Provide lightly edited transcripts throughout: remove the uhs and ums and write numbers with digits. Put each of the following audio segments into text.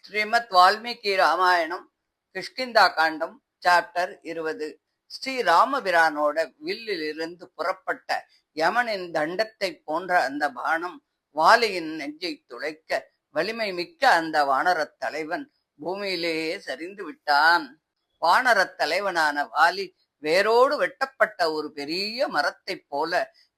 ஸ்ரீமத் வால்மீகி ராமாயணம் கிஷ்கிந்தா காண்டம் chapter 20. Sri ராமபிரானோட வில்லிலிருந்து புறப்பட்ட யமனின் தண்டத்தை போன்ற அந்த பானம் வாலியின் நெஞ்சை துளைக்க வலிமை மிக்க அந்த வானரத் தலைவன் பூமியிலேயே சரிந்து விட்டான். வானரத் தலைவனான வாலி வேரோடு வெட்டப்பட்ட ஒரு பெரிய மரத்தைப் போல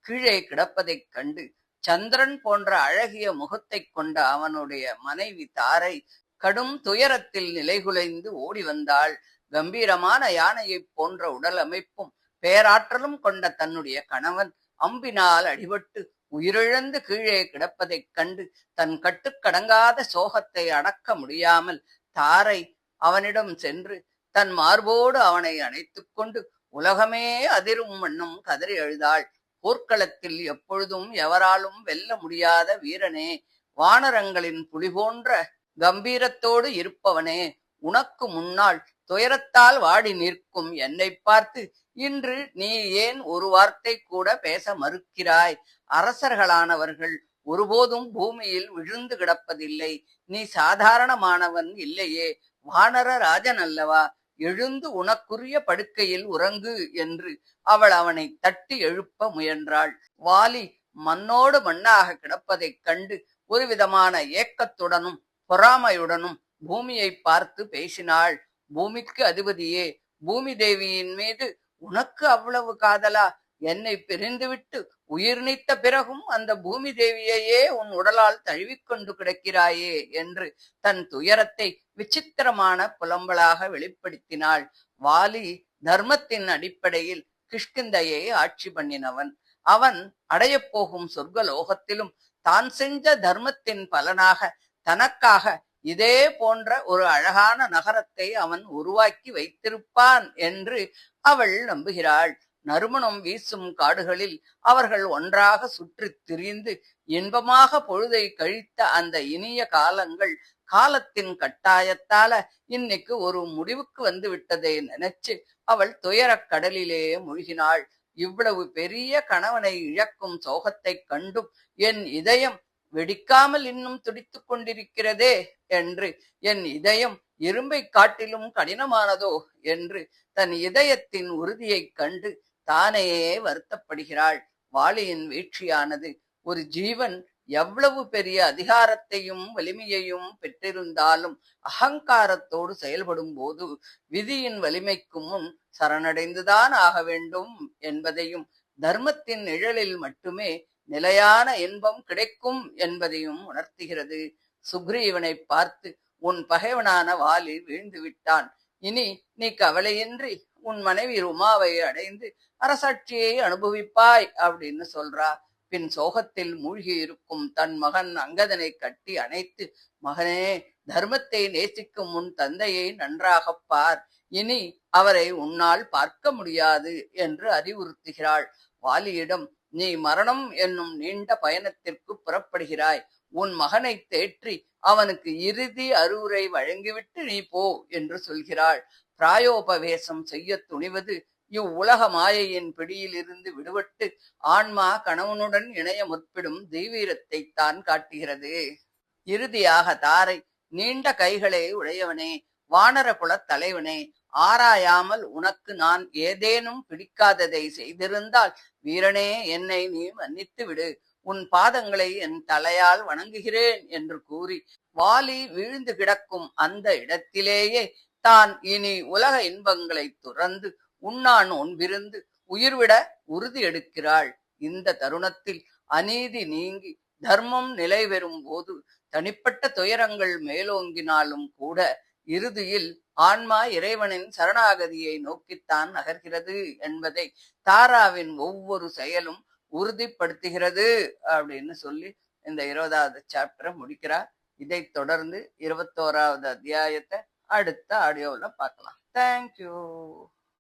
கீழே கிடப்பதைக் கண்டு சந்திரன் போன்ற அழகிய முகத்தை கொண்ட அவனுடைய மனைவி தாரை கடும் துயரத்தில் நிலைகுலைந்து ஓடி வந்தாள். கம்பீரமான யானையைப் போன்ற உடல் அமைப்பும் பேராற்றலும் கொண்ட தன்னுடைய கணவன் அம்பினால் அடிபட்டு உயிரிழந்து கீழே கிடப்பதைக் கண்டு தன் கட்டுக்கடங்காத சோகத்தை அடக்க முடியாமல் தாரை அவனிடம் சென்று தன் மார்போடு அவனை அணைத்துக் கொண்டு உலகமே அதிரும் வண்ணம் கதறி அழுதாள். போர்க்களத்தில் எப்பொழுதும் எவராலும் வெல்ல முடியாத வீரனே, வானரங்களின் புலி போன்ற கம்பீரத்தோடு இருப்பவனே, உனக்கு முன்னால் துயரத்தால் வாடி நிற்கும் என்னை பார்த்து இன்று நீ ஏன் ஒரு வார்த்தை கூட பேச மறுக்கிறாய்? அரசர்களானவர்கள் ஒருபோதும் பூமியில் விழுந்து கிடப்பதில்லை. நீ சாதாரணமானவன் இல்லையே, வானர ராஜன் அல்லவா? எழுந்து உனக்குரிய படுக்கையில் உறங்கு என்று அவள் அவனை தட்டி எழுப்ப முயன்றாள். வாலி மண்ணோடு மண்ணாக கிடப்பதைக் கண்டு ஒரு விதமான ஏக்கத்துடனும் பொறாமையுடனும் பூமியை பார்த்து பேசினாள். பூமிக்கு அதிபதியே, பூமி தேவியின் மீது உனக்கு அவ்வளவு காதலா? என்னை பிரிந்துவிட்டு உயிர் நீத்த பிறகும் அந்த பூமி தேவியையே உன் உடலால் தழுவிக்கொண்டு கிடக்கிறாயே என்று தன் துயரத்தை விசித்திரமான புலம்பலாக வெளிப்படுத்தினாள். வாலி தர்மத்தின் அடிப்படையில் கிஷ்கிந்தையை ஆட்சி பண்ணினவன். அவன் அடையப் போகும் சொர்க்கலோகத்திலும் தான் செஞ்ச தர்மத்தின் பலனாக தனக்காக இதே போன்ற ஒரு அழகான நகரத்தை அவன் உருவாக்கி வைத்திருப்பான் என்று அவள் நம்புகிறாள். நறுமணம் வீசும் காடுகளில் அவர்கள் ஒன்றாக சுற்றித் திரிந்து இன்பமாக பொழுதை கழித்த அந்த இனிய காலங்கள் காலத்தின் கட்டாயத்தால இன்னைக்கு ஒரு முடிவுக்கு வந்து விட்டதை நினைச்சு அவள் துயரக் கடலிலே மூழ்கினாள். இவ்வளவு பெரிய கணவனை இழக்கும் சோகத்தை கண்டும் என் இதயம் வெடிக்காமல் இன்னும் துடித்துக் கொண்டிருக்கிறதே என்று, என் இதயம் இரும்பை காட்டிலும் கடினமானதோ என்று தன் இதயத்தின் உறுதியைக் கண்டு தானேயே வருத்தப்படுகிறாள். வாலியின் வீழ்ச்சியானது ஒரு ஜீவன் எவ்வளவு பெரிய அதிகாரத்தையும் வலிமையையும் பெற்றிருந்தாலும் அகங்காரத்தோடு செயல்படும் போது விதியின் வலிமைக்கு முன் சரணடைந்துதான் ஆக வேண்டும் என்பதையும், தர்மத்தின் நிழலில் மட்டுமே நிலையான இன்பம் கிடைக்கும் என்பதையும் உணர்த்துகிறது. சுக்ரீவனை பார்த்து, உன் பகைவனான வாலி வீழ்ந்து விட்டான். இனி நீ கவலையின்றி உன் மனைவி ருமாவை அடைந்து அரசாட்சியை அனுபவிப்பாய் அப்படின்னு சொல்றா. பின் சோகத்தில் மூழ்கி இருக்கும் தன் மகன் அங்கதனை கட்டி அணைத்து, மகனே, தர்மத்தை நேசிக்கும் உன் தந்தையை நன்றாகப் பார். இனி அவரை உன்னால் பார்க்க முடியாது என்று அறிவுறுத்துகிறாள். வாலியிடம், நீ மரணம் என்னும் நீண்ட பயணத்திற்கு புறப்படுகிறாய். உன் மகனை தேற்றி அவனுக்கு இறுதி அறிவுரை வழங்கிவிட்டு நீ போ என்று சொல்கிறாள். பிராயோபவேசம் செய்ய துணிவது இவ்வுலக மாயையின் பிடியில் இருந்து விடுபட்டு ஆன்மா கணவனுடன் இணைய முற்பிடும் தெய்வீரத்தை தான் காட்டுகிறது. இறுதியாக தாரை, நீண்ட கைகளை உடையவனே, வானர குலத் தலைவனே, ஆராயாமல் உனக்கு நான் ஏதேனும் பிடிக்காததை செய்திருந்தால் வீரனே, என்னை நீ மன்னித்து விடு. உன் பாதங்களை என் தலையால் வணங்குகிறேன் என்று கூறி வாலி வீழ்ந்து கிடக்கும் அந்த இடத்திலேயே தான் இனி உலக இன்பங்களை துறந்து உண்ணான் ஒன்பிருந்து உயிர்விட உறுதி எடுக்கிறாள். இந்த தருணத்தில் அநீதி நீங்கி தர்மம் நிலை பெறும் போது தனிப்பட்ட துயரங்கள் மேலோங்கினாலும் கூட இறுதியில் ஆன்மா இறைவனின் சரணாகதியை நோக்கித்தான் நகர்கிறது என்பதை தாராவின் ஒவ்வொரு செயலும் உறுதிப்படுத்துகிறது அப்படின்னு சொல்லி இந்த 20வது சாப்டரை முடிக்கிறார். இதை தொடர்ந்து 21வது அத்தியாயத்தை அடுத்த ஆடியோவில் பார்க்கலாம். தேங்க்யூ.